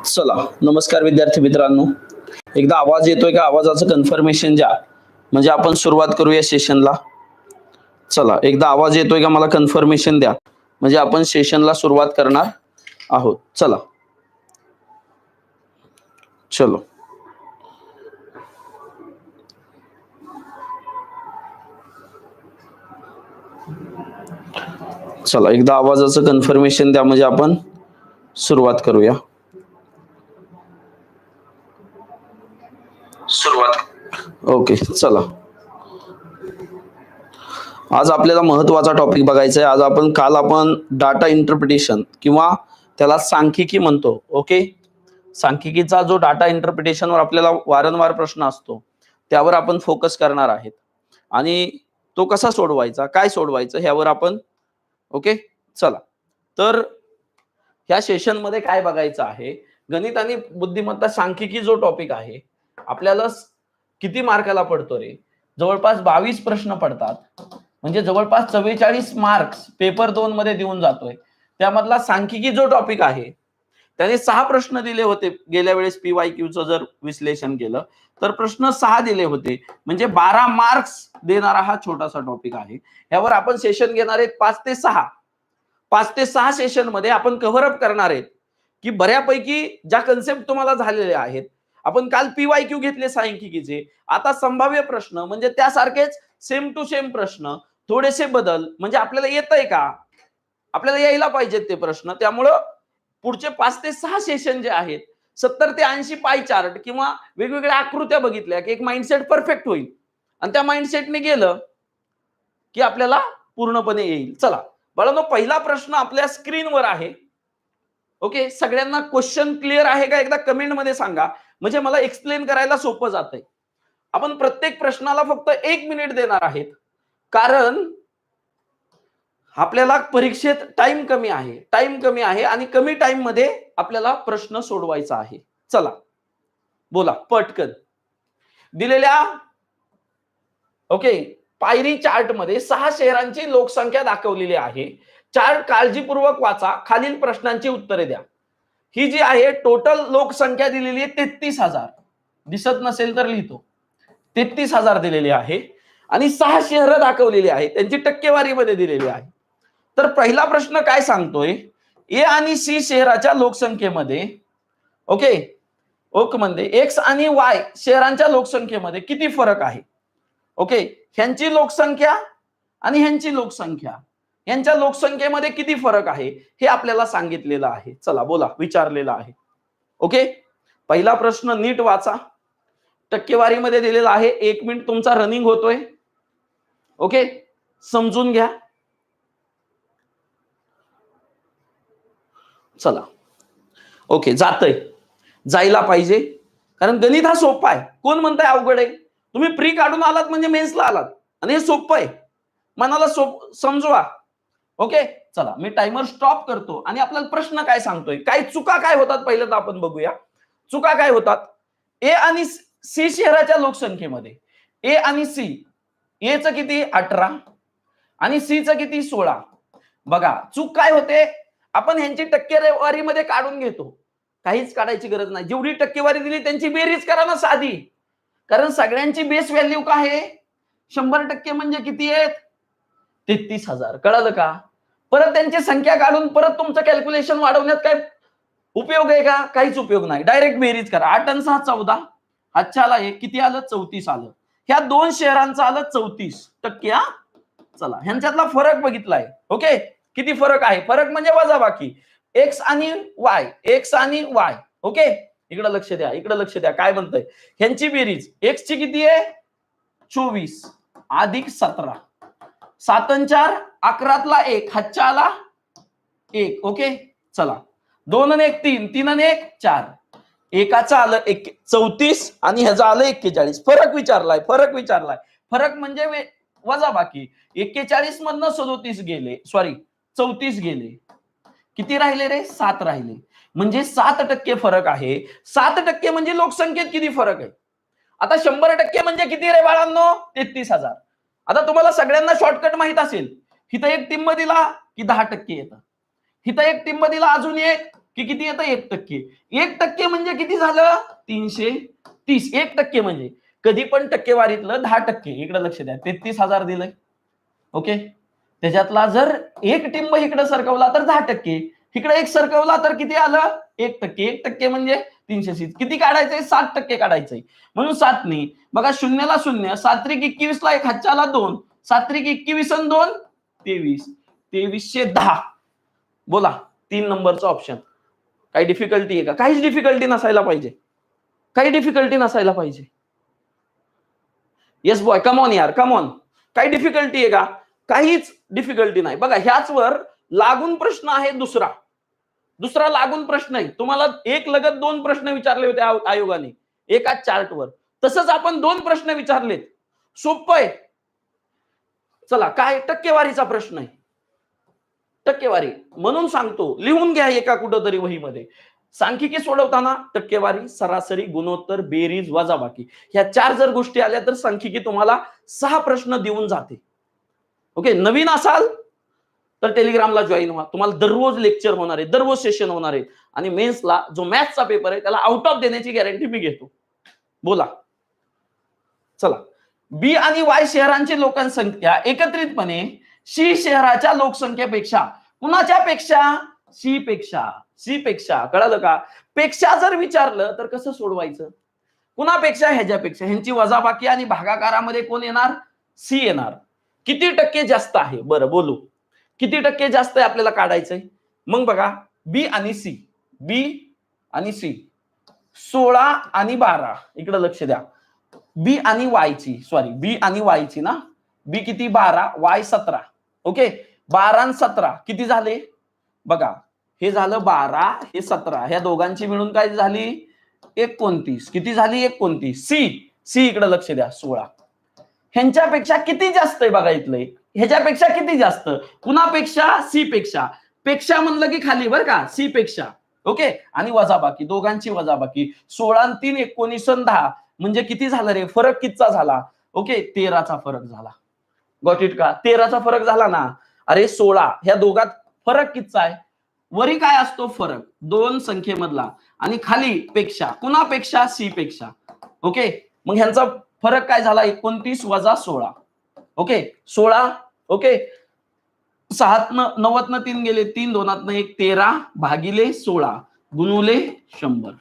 चला, नमस्कार विद्यार्थी मित्रांनो. एकदा आवाज येतोय का? आवाजाचं कन्फर्मेशन द्या, म्हणजे आपण सुरुवात करूया सेशनला. चला, एकदा आवाज येतोय का मला कन्फर्मेशन द्या, म्हणजे आपण सेशनला सुरुवात करणार आहोत. चला, चलो. चला, एकदा आवाजाचं कन्फर्मेशन द्या, म्हणजे आपण सुरुवात करूया. ओके, चला. आज आपल्याला महत्वाचा टॉपिक बघायचा आहे. आज काल आपण डाटा इंटरप्रिटेशन किंवा त्याला सांख्यिकी म्हणतो. ओके, सांख्यिकीचा जो डाटा इंटरप्रिटेशनवर आपल्याला वारंवार प्रश्न असतो, त्यावर आपण फोकस करणार आहेत. आणि तो कसा सोडवायचा, काय सोडवायचं, ह्यावर आपण ओके. चला, तर ह्या सेशन मध्ये काय बघायचं आहे, गणित आणि बुद्धिमत्ता सांख्यिकी जो टॉपिक आहे, आपल्याला किती मार्काला पडतो रे? जवळपास 22 प्रश्न पडतात, म्हणजे जवळपास 44 मार्क्स पेपर 2 मध्ये देऊन जातोय. त्यामधला सांख्यिकी जो टॉपिक आहे, त्याने 6 प्रश्न दिले होते. गेल्या वेळेस PYQचं जर विश्लेषण केलं तर प्रश्न 6 दिले होते, म्हणजे 12 मार्क्स देणारा हा छोटासा टॉपिक आहे. यावर आपण सेशन घेणार आहेत 5 ते 6 सेशन मध्ये आपण कव्हर अप करणार आहेत की बऱ्यापैकी ज्या कन्सेप्ट तुम्हाला झालेल्या आहेत. आपण काल PYQ घेतले सांख्यिकीचे, आता संभाव्य प्रश्न म्हणजे त्यासारखेच सेम टू सेम प्रश्न, थोडेसे बदल, म्हणजे आपल्याला येतंय का, आपल्याला यायला पाहिजेत ते प्रश्न. त्यामुळं पुढचे 5 ते 6 सेशन जे आहेत, 70 ते 80 पाय चार्ट किंवा वेगवेगळ्या आकृत्या बघितल्या की एक माइंडसेट परफेक्ट होईल, आणि त्या माइंडसेटने गेलं की आपल्याला पूर्णपणे येईल. चला बाळांनो, पहिला प्रश्न आपल्या स्क्रीनवर आहे. ओके, सगळ्यांना क्वेश्चन क्लिअर आहे का एकदा कमेंट मध्ये सांगा, म्हणजे मला एक्सप्लेन करायला सोपं जातंय. आपण प्रत्येक प्रश्नाला फक्त 1 मिनिट देणार आहेत, कारण आपल्याला परीक्षेत टाइम कमी आहे आणि कमी टाइम मध्ये आपल्याला प्रश्न सोडवायचा आहे. चला बोला पटकन. दिलेल्या ओके पायरी चार्ट मध्ये 6 शहरांची लोकसंख्या दाखवलेली आहे. चार्ट काळजीपूर्वक वाचा, खालील प्रश्नांची उत्तरे द्या. ही जी आहे टोटल लोकसंख्या दिलेली आहे 33,000. दिसत नसेल तर लिहितो, 33,000 दिलेली आहे आणि 6 शहरं दाखवलेली आहेत, त्यांची टक्केवारीमध्ये दिलेली आहे. तर पहिला प्रश्न काय सांगतोय, ए आणि सी शहराच्या लोकसंख्येमध्ये ओके मध्ये एक्स आणि वाय शहरांच्या लोकसंख्येमध्ये किती फरक आहे. ओके, ह्यांची लोकसंख्या आणि ह्यांची लोकसंख्या, यांच्या लोकसंख्येमध्ये किती फरक आहे हे आपल्याला सांगितलेलं आहे. चला बोला, विचारलेलं आहे. ओके, पहिला प्रश्न नीट वाचा, टक्केवारीमध्ये दिलेला आहे. 1 मिनिट तुमचा रनिंग होतोय. ओके, समजून घ्या. चला ओके, जायला पाहिजे, कारण गणित हा सोपा आहे. कोण म्हणताय अवघड आहे? तुम्ही प्री काढून आलात म्हणजे मेन्सला आलात, आणि हे सोपं आहे, मनाला समजवा. ओके, चला मी टाइमर स्टॉप करतो आणि आपल्याला प्रश्न काय सांगतोय, काय चुका काय होतात पहिलं तर आपण बघूया. चुका काय होतात, ए आणि सी शहराच्या लोकसंख्येमध्ये ए आणि सी, ए चं किती 18 आणि सी चं किती 16. बघा चूक काय होते, आपण ह्यांची टक्केवारीमध्ये काढून घेतो. काहीच काढायची गरज नाही, जेवढी टक्केवारी दिली त्यांची बेरीज करा ना साधी, कारण सगळ्यांची बेस व्हॅल्यू काय आहे, 100% म्हणजे किती आहेत 33,000. कळालं का? परत त्यांची संख्या काढून परत तुमचं कॅल्क्युलेशन वाढवण्यात काय उपयोग आहे का? काहीच उपयोग नाही. डायरेक्ट बेरीज करा. 8 आणि 6 14, हातच्याला एक किती आलं 34 आलं. ह्या 2 शहरांचं आलं 34%. चला ह्यांच्यातला फरक बघितलाय. ओके, किती फरक आहे, फरक म्हणजे वजाबाकी, एक्स आणि वाय, एक्स आणि वाय. ओके, इकडे लक्ष द्या, इकडे लक्ष द्या, काय म्हणतंय, ह्यांची बेरीज एक्स ची किती आहे 24 अधिक 17, 7 आणि 4 11तला 1, हातच्या आला 1. ओके, चला 2 आणि 1 3, 3 आणि 1 4, एकाचं आलं 34 आणि ह्याचं आलं 41. फरक विचारलाय, फरक म्हणजे वजाबाकी. 41 मधनं 37 गेले, सॉरी 34 गेले, किती राहिले रे 7 राहिले, म्हणजे 7% फरक आहे. 7% म्हणजे लोकसंख्येत किती फरक आहे. आता 100% म्हणजे किती रे बाळांनो 33,000. आता तुम्हाला सगळ्यांना शॉर्टकट माहित असेल, इथं एक टिंब दिला की 10% येतं, इथं एक टिंब दिला अजून एक की किती येतं 1%. 1% म्हणजे किती झालं 330. 1% म्हणजे कधी पण टक्केवारीतलं 10%. इकडे लक्ष द्या, 33,000 दिलंय. ओके, त्याच्यातला जर एक टिंब इकडे सरकवला तर 10%, इकडे एक सरकवला तर किती आलं 1%. 1% म्हणजे 330. किती काढायचंय 7% काढायचंय. म्हणून 7 बघा, शून्याला शून्य, 7 त्रिक 21 ला 1 हातच्याला 2, 7 त्रिक 21 आणि 2 23, 2310. बोला 3 नंबरचा ऑप्शन. काही डिफिकल्टी आहे का? काहीच डिफिकल्टी नसायला पाहिजे, काही डिफिकल्टी नसायला पाहिजे. येस बॉय, कम ऑन यार, कम ऑन. काही डिफिकल्टी आहे का? काहीच डिफिकल्टी नाही. बघा, ह्याच वर लागून प्रश्न आहे दुसरा लागून प्रश्न आहे. तुम्हाला एक लगत 2 प्रश्न विचारले होते आयोगाने एका चार्टवर. तसंच आपण 2 प्रश्न विचारलेत. सोपं आहे. चला, काय टक्केवारीचा प्रश्न आहे. टक्केवारी म्हणून सांगतो, लिहून घ्या एका कुठंतरी वहीमध्ये. सांख्यिकी सोडवताना टक्केवारी, सरासरी, गुणोत्तर, बेरीज, वजाबाकी, ह्या 4 जर गोष्टी आल्या तर सांख्यिकी तुम्हाला 6 प्रश्न देऊन जाते. ओके, नवीन असाल तर टेलिग्रामला जॉईन व्हा. तुम्हाला दररोज लेक्चर होणार आहे, दररोज सेशन होणार आहे. आणि मेन्सला जो मॅथ्सचा पेपर आहे त्याला आउट ऑफ देण्याची गॅरंटी मी घेतो. बोला. चला, बी आणि वाय शहरांची लोकसंख्या एकत्रितपणे सी शहराच्या लोकसंख्येपेक्षा, कुणाच्या पेक्षा? सी पेक्षा. कळालं का? पेक्षा जर विचारलं तर कसं सोडवायचं? कुणापेक्षा? ह्याच्यापेक्षा. ह्यांची वजाबाकी आणि भागाकारामध्ये कोण येणार? सी येणार. किती टक्के जास्त आहे? बरं, बोलू. किती टक्के जास्त आहे आपल्याला काढायचंय. मग बघा, बी आणि सी, 16 आणि 12. इकडे लक्ष द्या. बी आणि वायची ना, बी किती 12, वाय 17. ओके, 12 आणि 17 किती झाले? बघा, हे झालं 12, हे 17, ह्या दोघांची मिळून काय झाली? 29. किती झाली? 29. सी इकडे लक्ष द्या, 16. ह्यांच्यापेक्षा किती जास्त आहे बघा इथलं. ह्याच्यापेक्षा किती जास्त? कुणापेक्षा? सी पेक्षा. पेक्षा म्हणलं की खाली बरं का, सी पेक्षा. ओके, आणि वजाबाकी, दोघांची वजाबाकी. 16 आणि 3 19 आणि 10 म्हणजे किती झालं रे? फरक कितीचा झाला? ओके, 13चा फरक झाला. गॉट इट का? 13चा फरक झाला ना. अरे 16, ह्या दोघात फरक कितीचा आहे? वरी काय असतो? फरक, 2 संख्येमधला, आणि खाली पेक्षा. कुणापेक्षा? सी पेक्षा. ओके, मग ह्यांचा फरक काय झाला? 29 वजा 16. ओके, 16. ओके, 6 90 3 गेले, 3 2 1, 13 भागिले 16 गुणुले 100.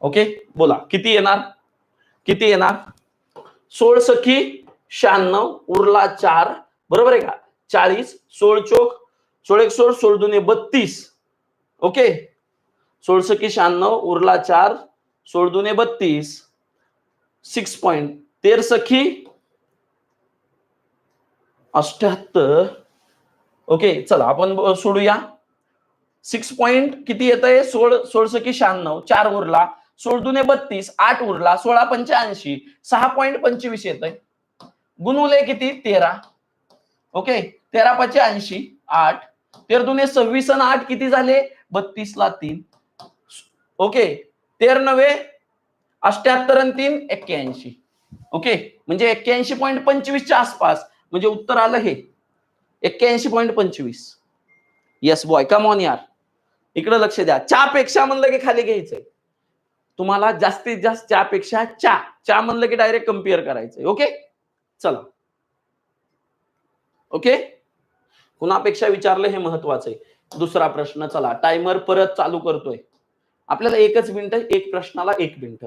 ओके, बोला किती येणार? 16 सखी 96, उरला 4. बरोबर आहे का? 40, 16 चोक 16 16, 16 दुने 32. ओके, 16 सखी 96, उरला 4, 16 दुने 32. 6 पॉइंट. 13 सखी 78. ओके, चला आपण सोडूया. 6 पॉइंट किती येत आहे? 16 सखी 96, 4 उरला, 16 दुने 32, 8 उरला, 16 85, 6.25 येत आहे. गुणुले किती? 13. ओके, 13 85, 8. 13 दुने 26 आणि 8 किती झाले? 32 ला 3. ओके, 13 9 78 आणि 3 81. ओके, म्हणजे 81.25 च्या आसपास. म्हणजे उत्तर आलं हे 81.25. येस बॉय, कम ऑन यार. इकडे लक्ष द्या. च्या पेक्षा म्हणलं की खाली घ्यायचंय. तुम्हाला जास्तीत जास्त च्यापेक्षा च्या म्हणलं की डायरेक्ट कम्पेअर करायचंय. ओके, चला. ओके, कुणापेक्षा विचारलं हे महत्वाचं आहे. दुसरा प्रश्न. चला, टायमर परत चालू करतोय. आपल्याला 1 मिनिट, एक प्रश्नाला 1 मिनिट.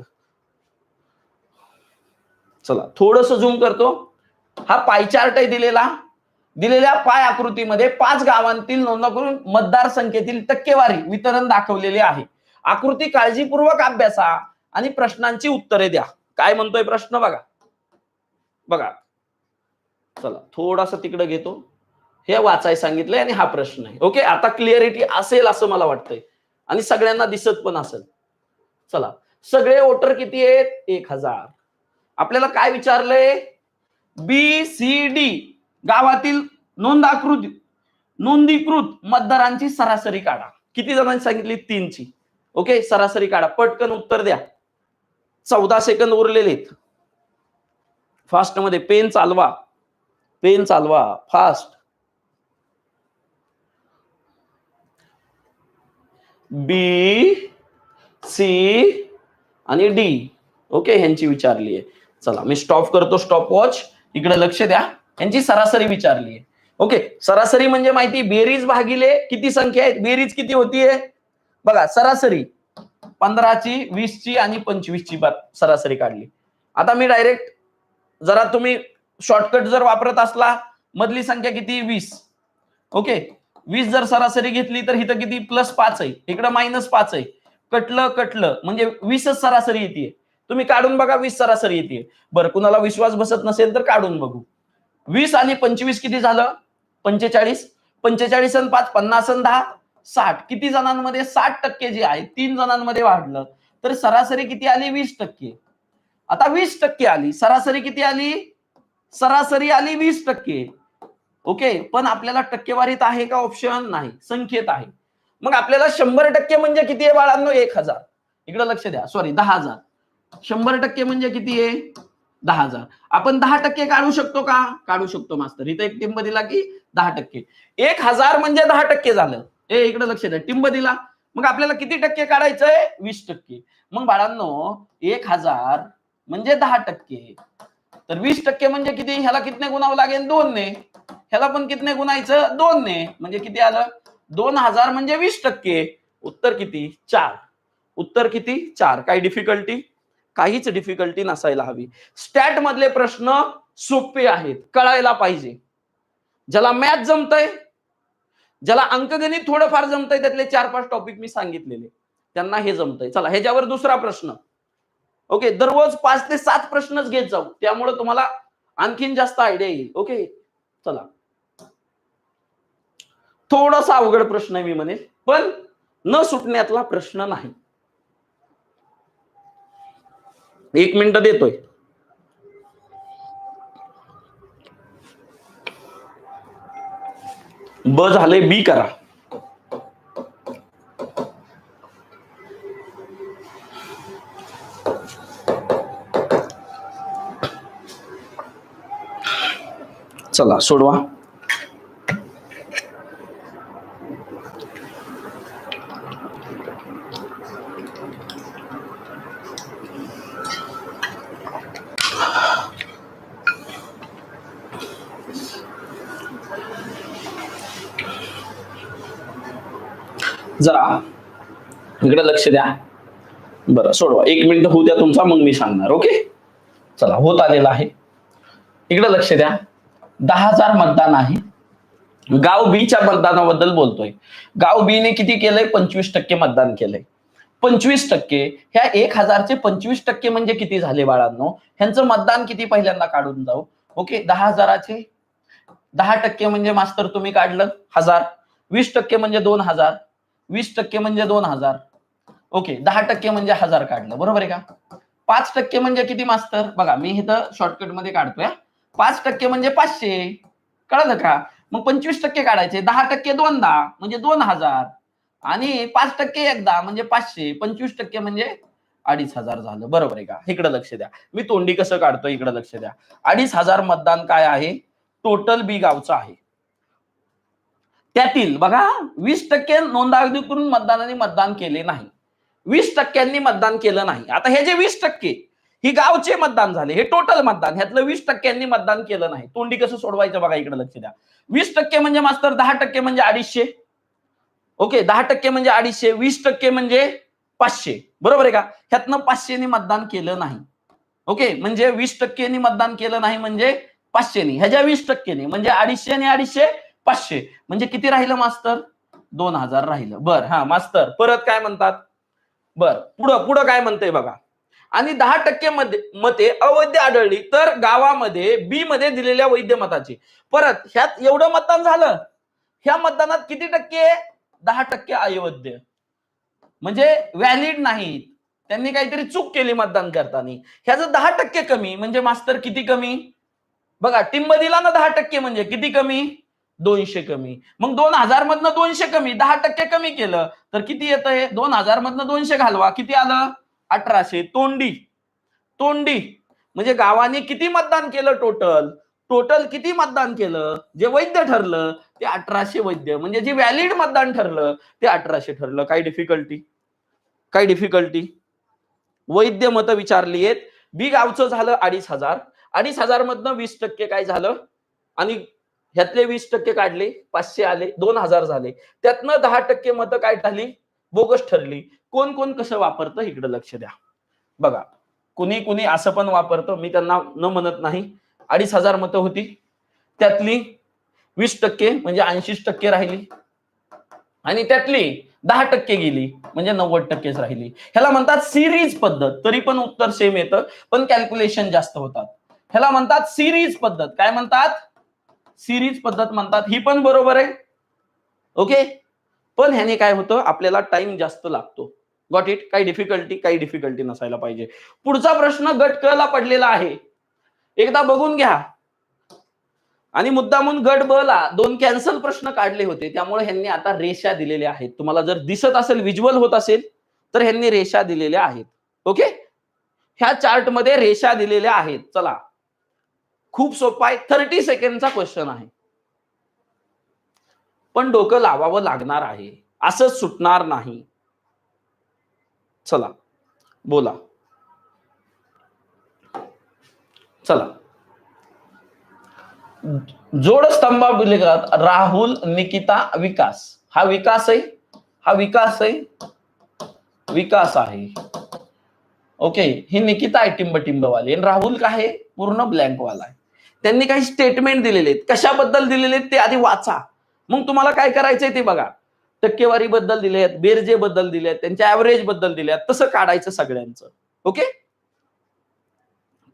चला, थोडस झूम करतो. हा पाय चार्ट आहे दिलेल्या पाय आकृतीमध्ये 5 गावांतील नोंदणीकृत मतदारसंख्येतील टक्केवारी वितरण दाखवलेले आहे. आकृती काळजीपूर्वक अभ्यासा आणि प्रश्नांची उत्तरे द्या. काय म्हणतोय प्रश्न? बघा. चला, थोडासा तिकडे घेतो. हे वाचाय सांगितलंय आणि हा प्रश्न आहे. ओके, आता क्लिअरिटी असेल असं मला वाटतंय आणि सगळ्यांना दिसत पण असेल. चला, सगळे वोटर किती आहेत? 1000. आपल्याला काय विचारलंय? BCD गावातील नोंदीकृत मतदारांची सरासरी काढा. किती जणांनी सांगितली? 3 ची. ओके, सरासरी काढा. पटकन उत्तर द्या. 14 सेकंद उरलेले आहेत. फास्ट मध्ये पेन चालवा फास्ट. बी, सी आणि डी. ओके, ह्यांची विचारली आहे. चला मी स्टॉप करतो, स्टॉप वॉच. इकडे लक्ष द्या, यांची सरासरी विचारली आहे. ओके, सरासरी म्हणजे माहिती बेरीज भागिले किती संख्या आहेत, बेरीज किती होतीये बघा. सरासरी 15ची, 20ची आणि 25ची सरासरी काढली. आता मी डायरेक्ट, जरा तुम्ही शॉर्टकट जर वापरत असला, मधली संख्या किती 20. ओके, 20 जर सरासरी घेतली तर इथं किती +5 आहे, इकडं -5 आहे. कटलं म्हणजे 20च सरासरी येते. तुम्ही काढून बघा, 20 सरासरी येते. बरं, कुणाला विश्वास बसत नसेल तर काढून बघू. 20 आणि 25 किती झालं 45. 45 आणि 5 50 आणि 10 60. किती जणांमध्ये 60% जे आहे 3 जणांमध्ये वाढलं तर सरासरी किती आली 20%. आता 20% आली, सरासरी किती आली, सरासरी आली 20%. ओके, पण आपल्याला टक्केवारीत आहे का ऑप्शन नाही, संख्येत आहे. मग आपल्याला 100% म्हणजे किती आहे बाळांनो 1000. इकडे लक्ष द्या, सॉरी 10,000. 100% म्हणजे किती आहे 10,000. आपण 10% काढू शकतो का, काढू शकतो मास्तर. इथं एक टिंब दिला की 10%. 1000 म्हणजे 10% झालं. इकडे लक्ष द्या, टिंब दिला. मग आपल्याला किती टक्के काढायचंय 20%. मग बाळांनो 1000 म्हणजे 10%. तर 20% म्हणजे किती, ह्याला कितने गुणावं लागेल 2 ने, ह्याला पण कितने गुणायचं 2 ने, म्हणजे किती आलं 2000 म्हणजे 20%. उत्तर किती 4. उत्तर किती 4. काही डिफिकल्टी, काहीच डिफिकल्टी नसायला हवी. स्टॅट मधले प्रश्न सोपे आहेत, कळायला पाहिजे. ज्याला मॅथ जमतंय, ज्याला अंकगणित थोडंफार जमतंय, त्यातले 4-5 टॉपिक मी सांगितलेले, त्यांना हे जमतंय. चला ह्याच्यावर दुसरा प्रश्न. ओके, दररोज 5 ते 7 प्रश्नच घेत जाऊ, त्यामुळे तुम्हाला आणखीन जास्त आयडिया येईल. ओके, चला थोडासा अवघड प्रश्न आहे मी म्हणेन, पण न सुटण्यातला प्रश्न नाही. 1 मिनिट देतोय. ब झाले, बी करा. चला सोडवा. जरा इकडे लक्ष द्या. बरं सोडवा, 1 मिनिट होऊ द्या तुमचा, मग मी सांगणार. ओके, चला होत आलेला आहे. इकडे लक्ष द्या. 10,000 मतदान आहे. गाव बी च्या मतदानाबद्दल बोलतोय. गाव बी ने किती केलंय 25% मतदान केलंय. 25% ह्या 1000चे 25% म्हणजे किती झाले बाळांनो, ह्यांचं मतदान किती पहिल्यांदा काढून जाऊ. ओके, 10,000चे 10% म्हणजे मास्तर तुम्ही काढलं 1000. 20% म्हणजे 2000. 20% म्हणजे 2000. ओके, 10% म्हणजे 1000 काढलं, बरोबर आहे का. 5% म्हणजे किती मास्तर, बघा मी इथं शॉर्टकट मध्ये काढतोय. 5% म्हणजे 500. कळलं का. मग 25% काढायचे, 10% दोनदा म्हणजे 2000 आणि 5% एकदा म्हणजे 500. 25% म्हणजे 2500 झालं, बरोबर आहे का. इकडे लक्ष द्या, मी तोंडी कसं काढतोय, इकडे लक्ष द्या. 2500 मतदान काय आहे, टोटल बी गावचं आहे. त्यातील बघा 20% नोंदणी करून मतदानाने मतदान केले नाही, 20%नी मतदान केलं नाही. आता हे जे 20% ही गावचे मतदान झाले, हे टोटल मतदान, ह्यातलं 20%नी मतदान केलं नाही. तोंडी कसं सोडवायचं बघा, इकडे लक्ष द्या. 20% म्हणजे मास्तर 10% म्हणजे 250. ओके, 10% म्हणजे 250, 20% म्हणजे 500, बरोबर आहे का. ह्यातनं 500नी मतदान केलं नाही. ओके, म्हणजे 20%नी मतदान केलं नाही म्हणजे 500नी, ह्याच्या 20%नी म्हणजे 250 आणि 250 500 म्हणजे किती राहिलं मास्तर 2000 राहिलं. बरं, हा मास्तर परत काय म्हणतात, बर पुढं काय म्हणतंय बघा. आणि 10% मते अवैध आढळली तर गावामध्ये बी मध्ये दिलेल्या वैध मताची, परत ह्यात एवढं मतदान झालं, ह्या मतदानात किती टक्के 10% अवैध म्हणजे व्हॅलिड नाहीत, त्यांनी काहीतरी चूक केली मतदान करताना. ह्याचं 10% कमी म्हणजे मास्तर किती कमी बघा. टिंब दिला ना 10% म्हणजे किती कमी 200 कमी. मग 2000 मधनं 200 कमी, 10% कमी केलं तर किती येतंय, 2000 मधनं 200 घालवा, किती आलं 1800. तोंडी म्हणजे गावाने किती मतदान केलं टोटल टोटल किती मतदान केलं, जे वैध ठरलं ते 1800 वैध, म्हणजे जे व्हॅलिड मतदान ठरलं ते 1800 ठरलं. काही डिफिकल्टी? काही डिफिकल्टी? वैध मतं विचारली आहेत. बी गावचं झालं 2500. 2500 मधनं 20% काय झालं, आणि ह्यातले 20% काढले, 500 आले, 2000 झाले. त्यातनं 10% मतं काय झाली, बोगस ठरली. कोण कोण कसं वापरतं इकडे लक्ष द्या. बघा, कुणी कुणी असं पण वापरतं, मी त्यांना न म्हणत नाही. 2500 मतं होती, त्यातली 20% म्हणजे 80% राहिली, आणि त्यातली 10% गेली म्हणजे 90%च राहिली. ह्याला म्हणतात सिरीज पद्धत. तरी पण उत्तर सेम येतं, पण कॅल्क्युलेशन जास्त होतात. ह्याला म्हणतात सिरीज पद्धत. काय म्हणतात? सिरीज पद्धत म्हणतात. ही पण बरोबर आहे, ओके. पण ह्याने काय होतं, आपल्याला टाइम जास्त लागतो. Got it? काही डिफिकल्टी? काही डिफिकल्टी नसायला पाहिजे. पुढचा प्रश्न गट क ला पडलेला आहे, एकदा बघून घ्या. आणि मुद्दामून गट ब ला 2 कॅन्सल प्रश्न काढले होते, त्यामुळे ह्यांनी आता रेषा दिलेल्या आहेत. तुम्हाला जर दिसत असेल, विज्युअल होत असेल, तर ह्यांनी रेषा दिलेल्या आहेत, ओके. ह्या चार्ट मध्ये रेषा दिलेल्या आहेत. चला, खूप सोपा आहे. 30 सेकंडचा क्वेश्चन आहे, पण डोकं लावावं लागणार आहे, असंच सुटणार नाही. चला बोला. चला, जोड स्तंभालेखात राहुल, निकिता, विकास. हा विकास आहे, हा विकास आहे, विकास आहे, ओके. ही निकिता आहे टिंबटिंबवाली, आणि राहुल काय आहे, पूर्ण ब्लँक वाला आहे. त्यांनी काही स्टेटमेंट दिलेले आहेत. कशाबद्दल दिलेले आहेत ते आधी वाचा, मग तुम्हाला काय करायचंय ते बघा. टक्केवारी बद्दल दिले आहेत, बेरजे बद्दल दिले आहेत, त्यांच्या ऍव्हरेज बद्दल दिले आहेत, तसं काढायचं सगळ्यांचं, ओके.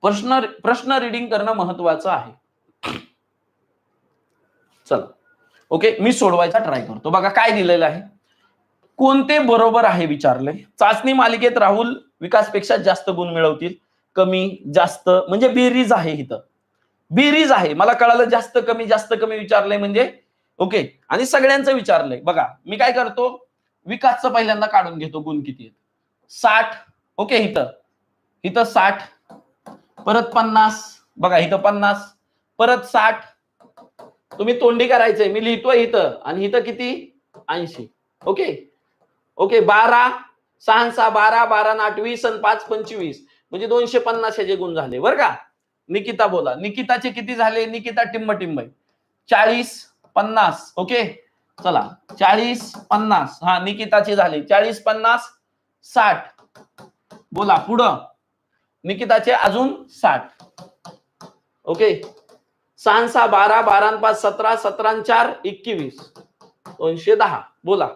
प्रश्न रीडिंग करणं महत्वाचं आहे. चला, ओके, मी सोडवायचा ट्राय करतो. बघा काय दिलेलं आहे, कोणते बरोबर आहे विचारले. चाचणी मालिकेत राहुल विकासपेक्षा जास्त गुण मिळवतील. कमी जास्त म्हणजे बेरीज आहे, इथं बेरीज आहे. मला कळालं जास्त कमी जास्त कमी विचारलंय म्हणजे, ओके. आणि सगळ्यांचं विचारलंय. बघा मी काय करतो, विकासचं पहिल्यांदा काढून घेतो, गुण किती आहेत. 60, ओके. इथं इथं 60, परत 50, बघा इथं 50, परत 60. तुम्ही तोंडी करायचंय, मी लिहितोय इथं, आणि इथं किती 80, ओके. ओके, 12, 6 6 12, 12 8 20 आणि 5 25, म्हणजे 250 ह्याचे गुण झाले बरं का. निकिता बोला, निकिताचे किती झाले? निकिता टिंब 40 50, ओके. चला 40 50, हा निकिताचे झाले 40 50 60. बोला पुढं, निकिताचे अजून 60, ओके. 6 6 12, 12 5 17, 17 4 21, 210. बोला,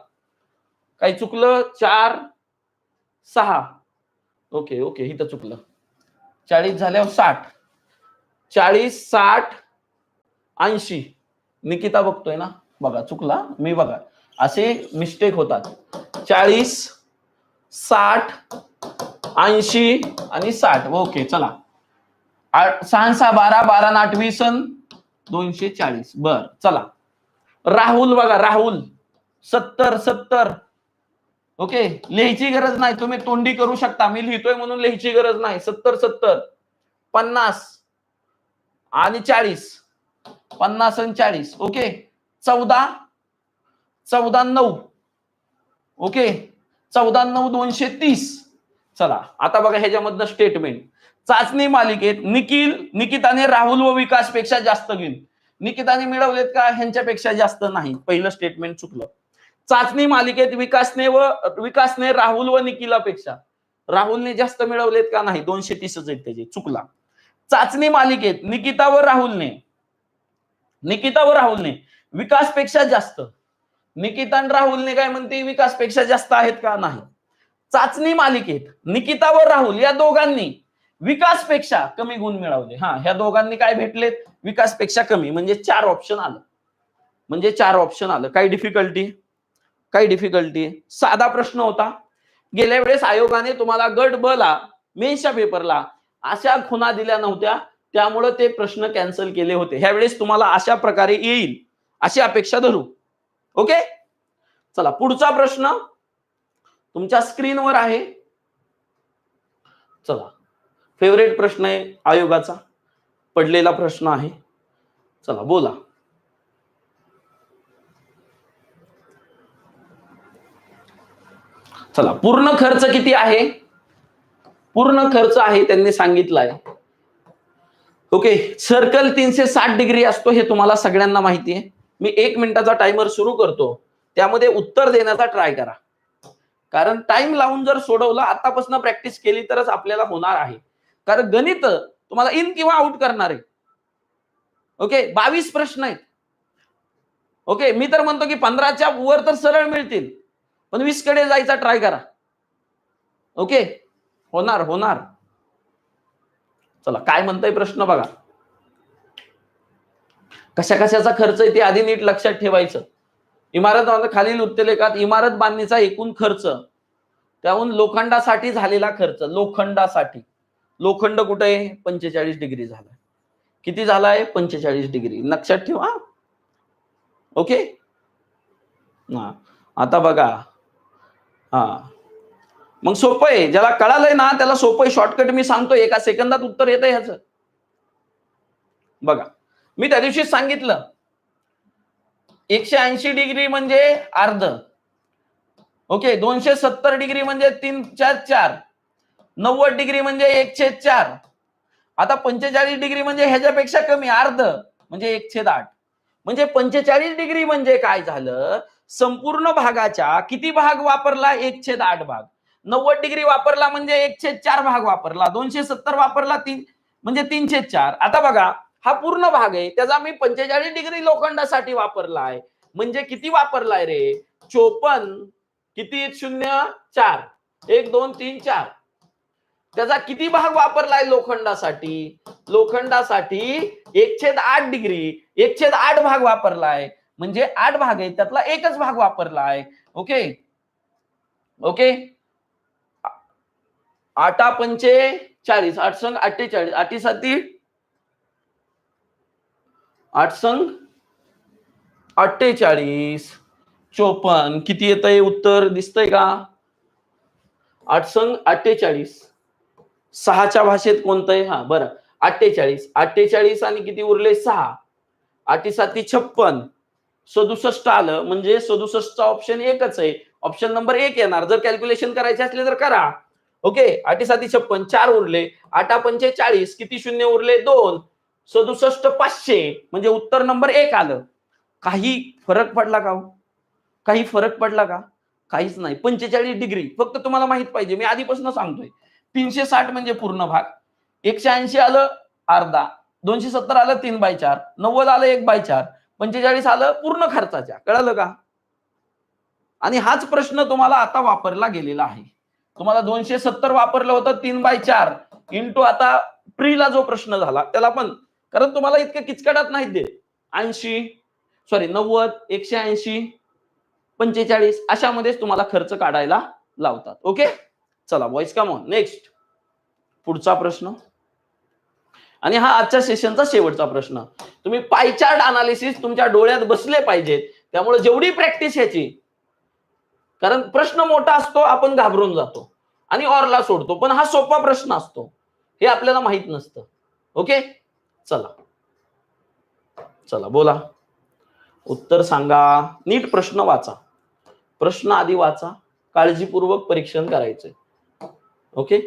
काही चुकलं? 4 6, ओके ओके, इथं चुकलं. 40 झाल्यावर 60, 40 60 80. निकिता बघतोय ना, बघा चुकला मी, बघा असे मिस्टेक होतात. 40 60 80 आणि 60, ओके. चला 6 6 12, 12 8 20 240. बर, चला राहुल बघा, राहुल 70 70, ओके. लिहायची गरज नाही, तुम्ही तोंडी करू शकता, मी लिहितोय म्हणून लिहायची गरज नाही. 70 70 50 आणि 40, 50 आणि 40, ओके. 14 14 9, ओके. 14 9 230. चला आता बघा ह्याच्यामधलं स्टेटमेंट. चाचणी मालिकेत निकिताने राहुल व विकास पेक्षा जास्त गुण निकिताने मिळवलेत का? ह्यांच्यापेक्षा जास्त नाही. पहिलं स्टेटमेंट चुकलं. चाचणी मालिकेत विकासने राहुल व निकिला पेक्षा, राहुलने जास्त मिळवलेत का? नाही. 230च आहेत त्याचे, चुकला. चाचणी मालिकेत निकिता व राहुलने विकासपेक्षा जास्त, निकिता आणि राहुलने काय म्हणते, विकासपेक्षा जास्त आहेत का? नाही. चाचणी मालिकेत निकिता व राहुल या दोघांनी विकासपेक्षा कमी गुण मिळवले. हा, ह्या दोघांनी काय भेटलेत? विकासपेक्षा कमी, म्हणजे 4 ऑप्शन आलं, म्हणजे 4 ऑप्शन आलं. काही डिफिकल्टी? काही डिफिकल्टी? साधा प्रश्न होता. गेल्या वेळेस आयोगाने तुम्हाला गट ब ला मेन्सच्या पेपरला अशा खुणा दिल्या नव्हत्या, त्यामुळे ते प्रश्न कॅन्सल केले होते. ह्या वेळेस तुम्हाला अशा प्रकारे येईल अशी अपेक्षा धरू, ओके. चला पुढचा प्रश्न तुमच्या स्क्रीनवर आहे. चला, फेवरेट प्रश्न आहे आयोगाचा, पडलेला प्रश्न आहे. चला बोला. चला, पूर्ण खर्च किती आहे? पूर्ण खर्च आहे त्यांनी सांगितलाय. ओके, सर्कल 360 डिग्री असतो हे तुम्हाला सगळ्यांना माहिती आहे. मी 1 मिनिटाचा टाइमर सुरू करतो, त्यामध्ये उत्तर देण्याचा ट्राय करा. कारण टाइम लावून जर सोडवलं, आतापासून प्रॅक्टिस केली तरच आपल्याला होणार आहे. कारण गणित तुम्हाला इन किंवा आउट करणार आहे. ओके, 22 प्रश्न आहेत. ओके, मी तर म्हणतो की 15च्या वर तर सरळ मिळतील, पण 20 कडे जायचा ट्राय करा. ओके, होणार. चला, काय म्हणताय प्रश्न बघा. कशाचा खर्च आहे ते आधी नीट लक्षात ठेवायचं. इमारत खालील उत्तरलेखात इमारत बांधणीचा एकूण खर्च, त्याहून लोखंडासाठी झालेला खर्च. लोखंड कुठे आहे? 45 डिग्री झाला. किती झालाय? 45 डिग्री. लक्षात ठेवा. ओके, आता बघा. मग सोपं आहे, ज्याला कळालंय ना त्याला सोपं आहे. शॉर्टकट मी सांगतो, 1 सेकंदात उत्तर येतं ह्याचं. बघा, मी त्या दिवशी सांगितलं 180 डिग्री म्हणजे अर्ध. ओके, 270 डिग्री म्हणजे 3/4. 90 डिग्री म्हणजे 1/4. आता 45 डिग्री म्हणजे ह्याच्यापेक्षा कमी, अर्ध म्हणजे 1/8. म्हणजे 45 डिग्री म्हणजे काय झालं? संपूर्ण भागाच्या किती भाग वापरला? 1/8 भाग. 90 डिग्री वापरला म्हणजे 1/4 भाग वापरला. 270 वापरला म्हणजे 3/4. आता बघा, हा पूर्ण भाग आहे, त्याचा मी 45 डिग्री लोखंडासाठी वापरलाय. म्हणजे किती वापरलाय रे? 54. किती? 0, 4. 1, 2, 3, 4. त्याचा किती भाग वापरलाय लोखंडासाठी? 1/8 डिग्री, 1/8 भाग वापरलाय. म्हणजे 8 भाग आहे, त्यातला एकच भाग वापरलाय. ओके, 8 पंचे 40, 8 संग 48, 8 साती 8 संग 48, 54. किती येतंय उत्तर? दिसतंय का? 8 संग 48. 6च्या भाषेत कोणतं आहे? बरं, 48 आणि किती उरले? 6. 8 साती 56. 67 आलं, म्हणजे 67चा ऑप्शन एकच आहे. ऑप्शन नंबर 1 येणार. जर कॅल्क्युलेशन करायचे असले तर करा. ओके, 8 साती 56, 4 उरले. 8 पंचे 40, किती शून्य उरले? 2. 67 500, म्हणजे उत्तर नंबर 1 आलं. काही फरक पडला का? काही फरक पडला का? काहीच नाही. 45 डिग्री फक्त तुम्हाला माहित पाहिजे, मी आधीपासून सांगतोय. 360 म्हणजे पूर्ण भाग. 180 आलं अर्धा. 270 आलं 3/4. 90 आलं 1/4. 45 आलं पूर्ण खर्चाच्या. कळलं का? आणि हाच प्रश्न तुम्हाला आता वापरला गेलेला आहे. तुम्हाला 270 वापरलं होतं 3/4 इंटू आता प्रीला जो प्रश्न झाला त्याला पण, कारण तुम्हाला इतकं किचकटात नाही देत. 90, 180, 45 अशामध्येच तुम्हाला खर्च काढायला लावतात. ओके, चला बॉईज, कम ऑन. नेक्स्ट, पुढचा प्रश्न. आणि हा आजच्या सेशनचा शेवटचा प्रश्न. तुम्ही पाय चार्ट अनालिसिस तुमच्या डोळ्यात बसले पाहिजेत. त्यामुळे जेवढी प्रॅक्टिस ह्याची, कारण प्रश्न मोठा असतो, आपण घाबरून जातो आणि ऑरला सोडतो. पण हा सोपा प्रश्न असतो, हे आपल्याला माहित नसतं. ओके, चला बोला. उत्तर सांगा. नीट प्रश्न वाचा. प्रश्न आधी वाचा, काळजीपूर्वक परीक्षण करायचंय. ओके,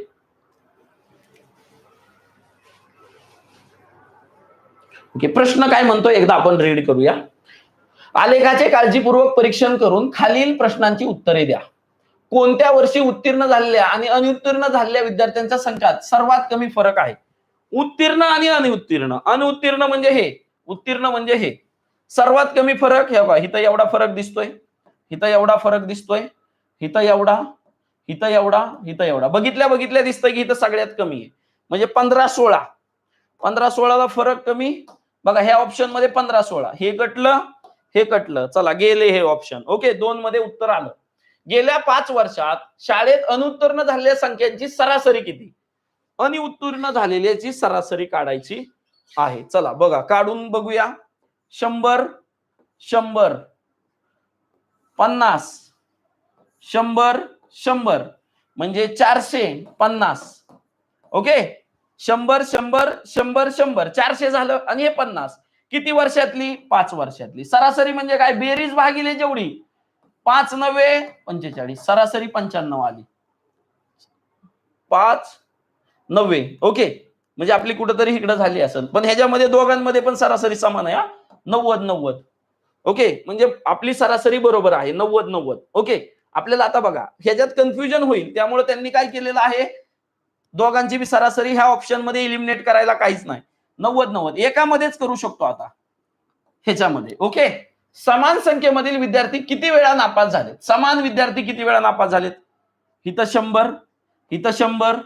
प्रश्न काय म्हणतो एकदा आपण रीड करूया. आलेखाचे काळजीपूर्वक परीक्षण करून खालील प्रश्नांची उत्तरे द्या. कोणत्या वर्षी उत्तीर्ण झालेल्या आणि अनुत्तीर्ण झालेल्या विद्यार्थ्यांच्या संख्यात सर्वात कमी फरक आहे? उत्तीर्ण आणि अनुत्तीर्ण. अनुत्तीर्ण म्हणजे हे, उत्तीर्ण म्हणजे हे. सर्वात कमी फरक हे बघा, इथं एवढा फरक दिसतोय, इथं एवढा फरक दिसतोय, इथं एवढा, इथं एवढा, इथं एवढा. बघितल्या दिसतंय की इथं सगळ्यात कमी आहे. म्हणजे 15-16. 15-16ला फरक कमी. बघा, ह्या ऑप्शन मध्ये 15-16 हे कटलं, हे कटलं. चला, गेले हे ऑप्शन. ओके, 2 मध्ये उत्तर आलं. गेल्या 5 वर्षात शाळेत अनुत्तीर्ण झालेल्या संख्यांची सरासरी किती? अनुत्तीर्ण झालेल्याची सरासरी काढायची आहे. चला बघा, काढून बघूया. 100, 100, 50, 100, 100 म्हणजे 450. ओके, 100, 100, 100, 100, 400 झालं आणि हे 50. किती वर्षातली? 5 वर्षातली. सरासरी म्हणजे काय? बेरीज भागिले जेवढी 5 9 45, सरासरी 95 आली. 5 9 ओके. म्हणजे आपली कुठेतरी इकडे झाली असेल, पण ह्याच्यामध्ये दोघांमध्ये पण सरासरी समान आहे. 90 90 ओके. म्हणजे आपली सरासरी बरोबर आहे 90 90 ओके. आपल्याला आता बघा ह्याच्यात कन्फ्युजन होईल, त्यामुळे त्यांनी काय केलेलं आहे, दोघांची बी सरासरी ह्या ऑप्शन मध्ये इलिमिनेट करायला काहीच नाही. 90 90 एकामध्येच करू शकतो आता ह्याच्यामध्ये. ओके. समान संख्येमधील विद्यार्थी किती वेळा नापास झालेत? समान विद्यार्थी किती वेळा नापास झालेत? इथं 100, इथं 100,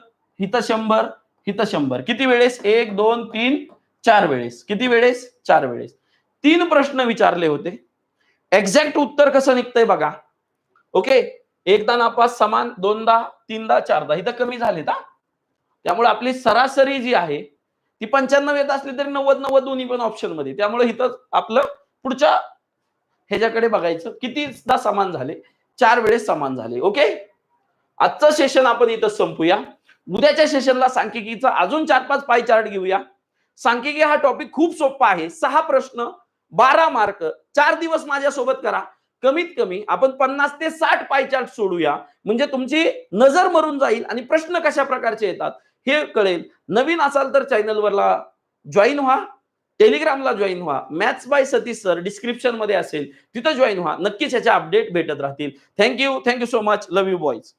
इथं 100, इथं 100. किती वेळेस? 1 2 3 4 वेळेस. किती वेळेस? 4 वेळेस. 3 प्रश्न विचारले होते. एक्झॅक्ट उत्तर कसं निघतंय बघा. ओके. एकदा नापास समान, दोनदा, तीनदा, चारदा. इथं कमी झालेत हा. त्यामुळे आपली सरासरी जी आहे ती 95 येत असली तरी 90 90 दोन्ही पण ऑप्शन मध्ये. त्यामुळे इथं आपलं पुढच्या ह्याच्याकडे बघायचं. कितीदा समान झाले? 4 वेळेस समान झाले. ओके. आजचं सेशन आपण इथं संपूया. उद्याच्या सेशनला सांख्यिकीचा अजून 4-5 पाय चार्ट घेऊया. सांख्यिकी हा टॉपिक खूप सोपा आहे. 6 प्रश्न 12 मार्क. 4 दिवस माझ्यासोबत करा. कमीत कमी आपण 50 ते 60 पाय चार्ट सोडूया, म्हणजे तुमची नजर मरून जाईल आणि प्रश्न कशा प्रकारचे येतात हे कळेल. नवीन असाल तर चॅनलवरला जॉईन व्हा, टेलिग्रामला जॉईन व्हा. Maths by Satish sir description मध्ये असेल, तिथं जॉईन व्हा. नक्कीच याचे अपडेट भेटत राहतील. Thank you so much. Love you boys.